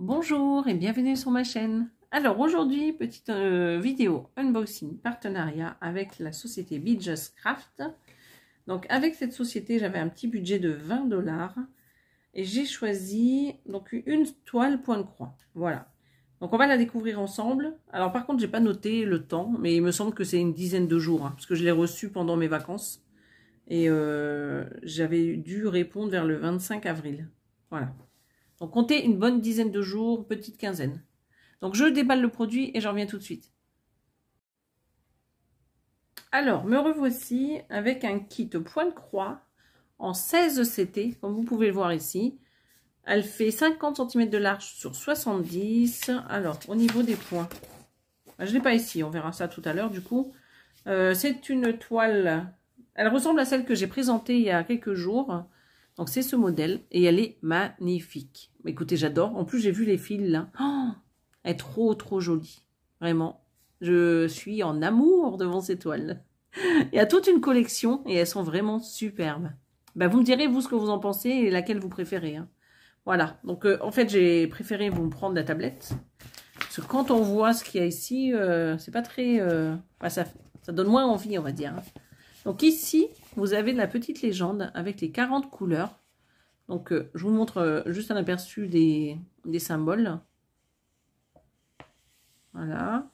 Bonjour et bienvenue sur ma chaîne. Alors aujourd'hui, petite vidéo unboxing partenariat avec la société Be Just Craft. Donc avec cette société, j'avais un petit budget de 20 $ et j'ai choisi donc une toile point de croix. Voilà. Donc on va la découvrir ensemble. Alors par contre, j'ai pas noté le temps, mais il me semble que c'est une dizaine de jours, hein, parce que je l'ai reçu pendant mes vacances et j'avais dû répondre vers le 25 avril. Voilà. Donc comptez une bonne dizaine de jours, petite quinzaine. Donc je déballe le produit et j'en reviens tout de suite. Alors, me revoici avec un kit point de croix en 16 CT, comme vous pouvez le voir ici. Elle fait 50 cm de large sur 70. Alors, au niveau des points, je ne l'ai pas ici, on verra ça tout à l'heure du coup. C'est une toile, elle ressemble à celle que j'ai présentée il y a quelques jours. Donc c'est ce modèle et elle est magnifique. Écoutez, j'adore. En plus, j'ai vu les fils là. Oh, elle est trop jolie. Vraiment. Je suis en amour devant ces toiles. Il y a toute une collection et elles sont vraiment superbes. Ben, vous me direz, vous, ce que vous en pensez et laquelle vous préférez. Hein. Voilà. Donc, en fait, j'ai préféré vous prendre la tablette. Parce que quand on voit ce qu'il y a ici, c'est pas très... ça donne moins envie, on va dire. Hein. Donc ici, vous avez la petite légende avec les 40 couleurs. Donc je vous montre juste un aperçu des symboles. Voilà.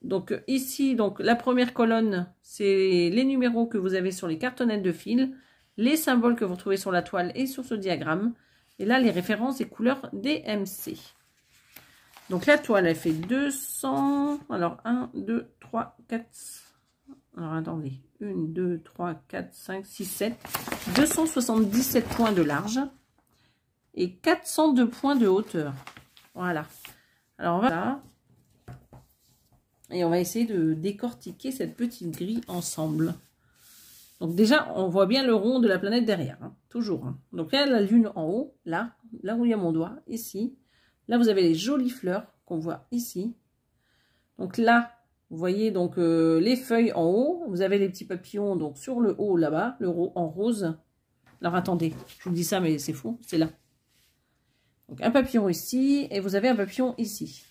Donc ici, donc la première colonne, c'est les numéros que vous avez sur les cartonnettes de fil, les symboles que vous retrouvez sur la toile et sur ce diagramme. Et là, les références des couleurs DMC. Donc la toile, elle fait 200... Alors 1, 2, 3, 4... Alors attendez, 1, 2, 3, 4, 5, 6, 7, 277 points de large et 402 points de hauteur. Voilà. Alors on va là et on va essayer de décortiquer cette petite grille ensemble. Donc déjà, on voit bien le rond de la planète derrière, hein, toujours. Hein. Donc là, la lune en haut, là où il y a mon doigt, ici. Là, vous avez les jolies fleurs qu'on voit ici. Donc là, vous voyez donc les feuilles en haut. Vous avez les petits papillons donc sur le haut là-bas, en rose. Alors attendez, je vous dis ça mais c'est faux, c'est là. Donc un papillon ici et vous avez un papillon ici.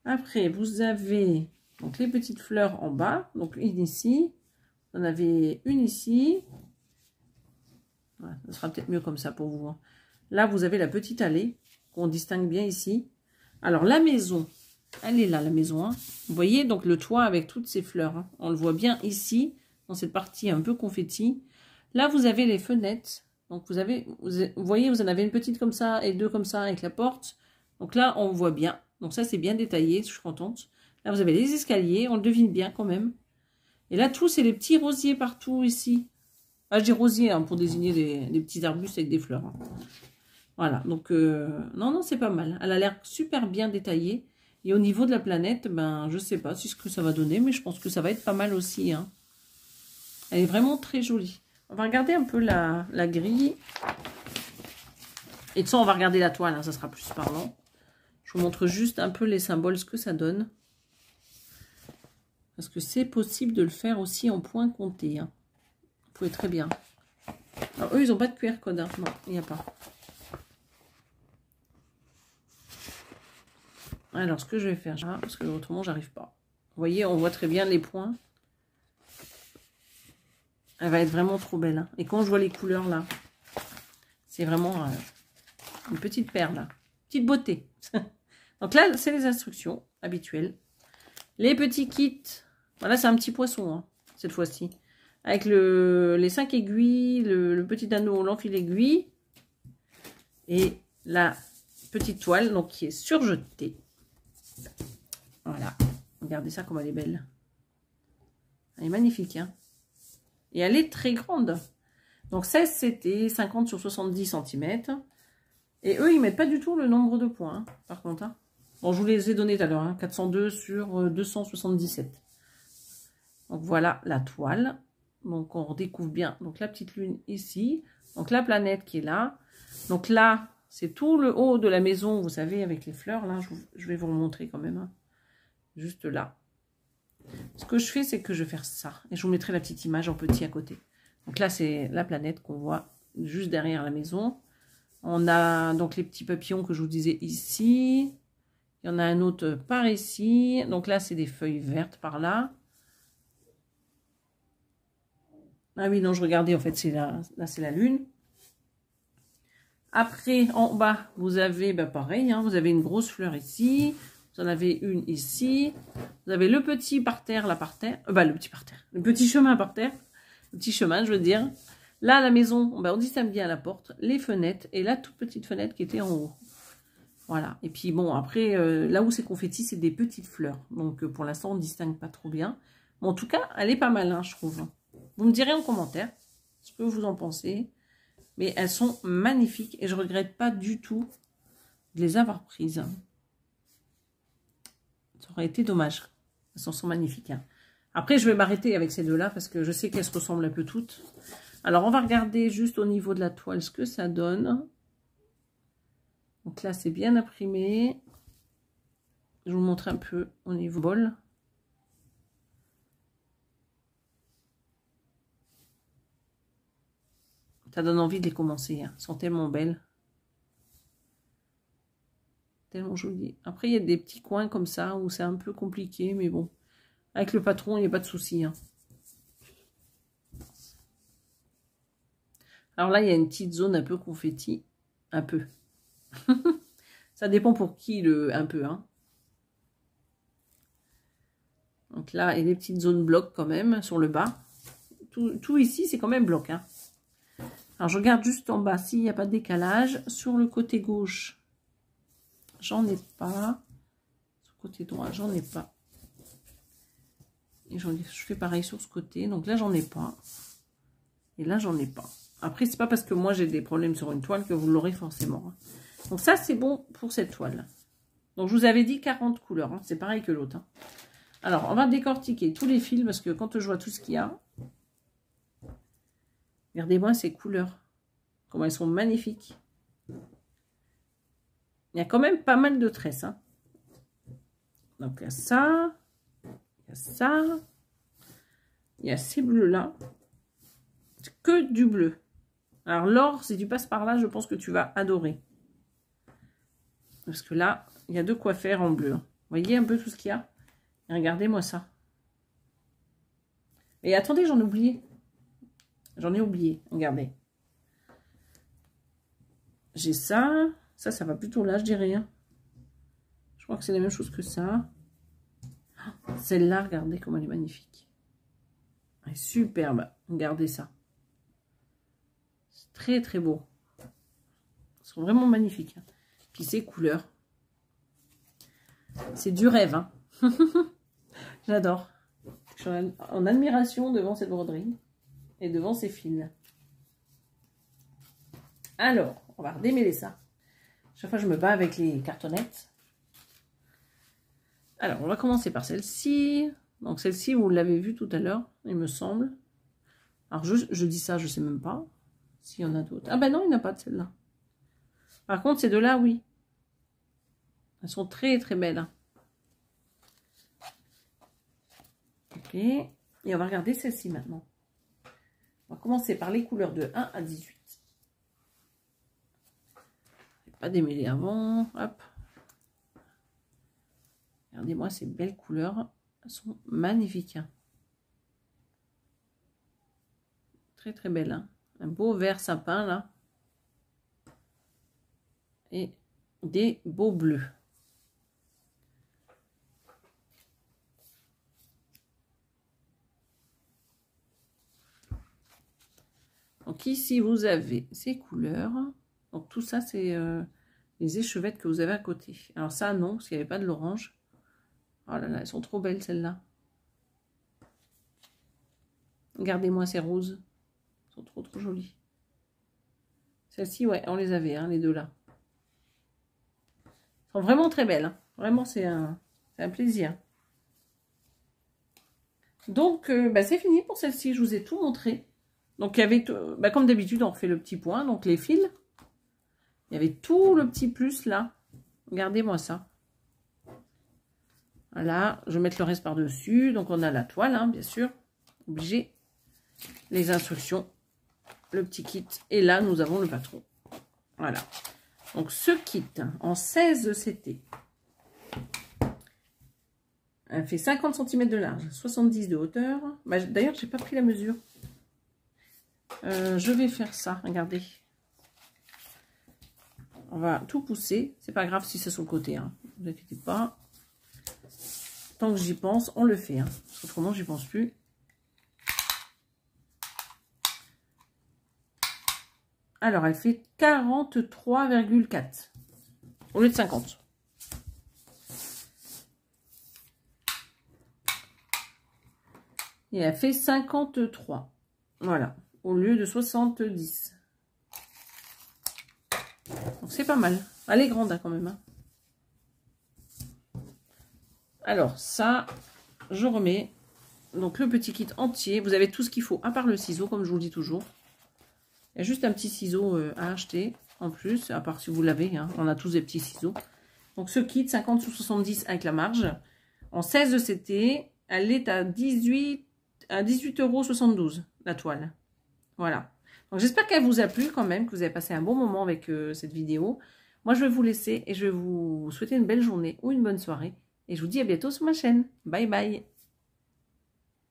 Après vous avez donc les petites fleurs en bas, donc une ici. Vous en avez une ici. Voilà, ça sera peut-être mieux comme ça pour vous. Hein. Là vous avez la petite allée qu'on distingue bien ici. Alors la maison. Elle est là, la maison. Hein. Vous voyez, donc, le toit avec toutes ces fleurs. Hein. On le voit bien ici, dans cette partie un peu confetti. Là, vous avez les fenêtres. Donc, vous voyez, vous en avez une petite comme ça et deux comme ça avec la porte. Donc là, on voit bien. Donc ça, c'est bien détaillé, je suis contente. Là, vous avez les escaliers. On le devine bien quand même. Et là, tout, c'est les petits rosiers partout ici. Ah, je dis rosiers hein, pour désigner des petits arbustes avec des fleurs. Hein. Voilà, donc, non, c'est pas mal. Elle a l'air super bien détaillée. Et au niveau de la planète, ben, je sais pas ce que ça va donner, mais je pense que ça va être pas mal aussi. Hein. Elle est vraiment très jolie. On va regarder un peu la grille. Et de ça, on va regarder la toile, hein, ça sera plus parlant. Je vous montre juste un peu les symboles, ce que ça donne. Parce que c'est possible de le faire aussi en points comptés. Hein. Vous pouvez très bien. Alors, eux, ils n'ont pas de QR code. Hein. Non, il n'y a pas. Alors, ce que je vais faire, parce que autrement, j'arrive pas. Vous voyez, on voit très bien les points. Elle va être vraiment trop belle. Hein. Et quand je vois les couleurs, là, c'est vraiment une petite perle. Là. Petite beauté. Donc là, c'est les instructions habituelles. Les petits kits. Voilà, c'est un petit poisson, hein, cette fois-ci. Avec les 5 aiguilles, le petit anneau, l'enfil aiguille. Et la petite toile, donc qui est surjetée. Voilà, regardez ça comme elle est belle. Elle est magnifique, hein. Et elle est très grande. Donc 16 CT, 50 sur 70 cm. Et eux, ils mettent pas du tout le nombre de points, hein, par contre. Hein. Bon, je vous les ai donnés tout à l'heure, hein, 402 sur 277. Donc voilà la toile. Donc on redécouvre bien. Donc la petite lune ici. Donc la planète qui est là. Donc là, c'est tout le haut de la maison, vous savez, avec les fleurs. Là, je vais vous le montrer quand même. Hein. Juste là. Ce que je fais, c'est que je vais faire ça. Et je vous mettrai la petite image en petit à côté. Donc là, c'est la planète qu'on voit juste derrière la maison. On a donc les petits papillons que je vous disais ici. Il y en a un autre par ici. Donc là, c'est des feuilles vertes par là. Ah oui, non, je regardais, en fait, c'est là, c'est la lune. Après, en bas, vous avez, bah, pareil, hein, vous avez une grosse fleur ici. Vous en avez une ici. Vous avez le petit parterre, là, par terre. Le petit parterre. Le petit chemin par terre. Le petit chemin, je veux dire. Là, à la maison, bah, on distingue bien la porte, les fenêtres et la toute petite fenêtre qui était en haut. Voilà. Et puis, bon, après, là où c'est confetti, c'est des petites fleurs. Donc, pour l'instant, on ne distingue pas trop bien. Mais en tout cas, elle est pas mal, hein, je trouve. Vous me direz en commentaire ce que vous en pensez. Mais elles sont magnifiques et je ne regrette pas du tout de les avoir prises. Ça aurait été dommage. Elles sont magnifiques. Hein. Après, je vais m'arrêter avec ces deux-là parce que je sais qu'elles se ressemblent un peu toutes. Alors, on va regarder juste au niveau de la toile ce que ça donne. Donc là, c'est bien imprimé. Je vous montre un peu au niveau bol. Ça donne envie de les commencer. Hein. Elles sont tellement belles. Tellement jolies. Après, il y a des petits coins comme ça où c'est un peu compliqué. Mais bon, avec le patron, il n'y a pas de souci. Hein. Alors là, il y a une petite zone un peu confetti. Un peu. Ça dépend pour qui le un peu. Hein. Donc là, il y a des petites zones blocs quand même sur le bas. Tout ici, c'est quand même bloc. Hein. Alors, je regarde juste en bas s'il n'y a pas de décalage. Sur le côté gauche, j'en ai pas. Sur le côté droit, j'en ai pas. Et je fais pareil sur ce côté. Donc là, j'en ai pas. Et là, j'en ai pas. Après, c'est pas parce que moi, j'ai des problèmes sur une toile que vous l'aurez forcément. Donc ça, c'est bon pour cette toile. Donc, je vous avais dit 40 couleurs. Hein. C'est pareil que l'autre. Hein. Alors, on va décortiquer tous les fils parce que quand je vois tout ce qu'il y a... Regardez-moi ces couleurs. Comment elles sont magnifiques. Il y a quand même pas mal de tresses. Hein. Donc, il y a ça. Il y a ça. Il y a ces bleus-là. C'est que du bleu. Alors, l'or, si tu passes par là, je pense que tu vas adorer. Parce que là, il y a de quoi faire en bleu. Vous voyez un peu tout ce qu'il y a? Et regardez-moi ça. Et attendez, j'en ai oublié. J'en ai oublié. Regardez. J'ai ça. Ça va plutôt là, je dirais. Hein. Je crois que c'est la même chose que ça. Celle-là, regardez comme elle est magnifique. Elle est superbe. Regardez ça. C'est très, très beau. Ils sont vraiment magnifiques. Hein. Puis ces couleurs. C'est du rêve. Hein. J'adore. Je suis en admiration devant cette broderie. Et devant ces fils. Alors, on va redémêler ça. Chaque fois, je me bats avec les cartonnettes. Alors, on va commencer par celle-ci. Donc, celle-ci, vous l'avez vue tout à l'heure, il me semble. Alors, je dis ça, je ne sais même pas s'il y en a d'autres. Ah ben non, il n'y en a pas de celle-là. Par contre, ces deux-là, oui. Elles sont très, très belles. Hein. Ok. Et on va regarder celle-ci maintenant. On va commencer par les couleurs de 1 à 18. Je vais pas démêler avant. Hop. Regardez-moi ces belles couleurs. Elles sont magnifiques. Hein. Très très belles. Hein. Un beau vert sapin là. Et des beaux bleus. Donc ici, vous avez ces couleurs. Donc tout ça, c'est les échevettes que vous avez à côté. Alors ça, non, parce qu'il n'y avait pas de l'orange. Oh là là, elles sont trop belles, celles-là. Regardez-moi ces roses. Elles sont trop, trop jolies. Celles-ci, ouais, on les avait, hein, les deux là. Elles sont vraiment très belles. Hein. Vraiment, c'est un plaisir. Donc, c'est fini pour celle-ci. Je vous ai tout montré. Donc, il y avait, comme d'habitude, on refait le petit point. Donc, les fils. Il y avait tout le petit plus là. Regardez-moi ça. Voilà. Je vais mettre le reste par-dessus. Donc, on a la toile, hein, bien sûr. Obligé. Les instructions. Le petit kit. Et là, nous avons le patron. Voilà. Donc, ce kit en 16 CT. Elle fait 50 cm de large, 70 de hauteur. Bah, d'ailleurs, j'ai pas pris la mesure. Je vais faire ça, regardez. On va tout pousser. C'est pas grave si c'est sur le côté, hein. Ne vous inquiétez pas. Tant que j'y pense, on le fait. Hein. Parce qu'autrement, j'y pense plus. Alors, elle fait 43,4 au lieu de 50. Et elle fait 53. Voilà. Au lieu de 70. Donc, c'est pas mal. Elle est grande hein, quand même. Hein. Alors, ça, je remets. Donc, le petit kit entier. Vous avez tout ce qu'il faut, à part le ciseau, comme je vous le dis toujours. Il y a juste un petit ciseau à acheter, en plus. À part si vous l'avez. Hein. On a tous des petits ciseaux. Donc, ce kit, 50 sur 70 avec la marge. En 16 CT, elle est à 18,72 € la toile. Voilà. Donc j'espère qu'elle vous a plu quand même, que vous avez passé un bon moment avec cette vidéo. Moi je vais vous laisser et je vais vous souhaiter une belle journée ou une bonne soirée. Et je vous dis à bientôt sur ma chaîne. Bye bye.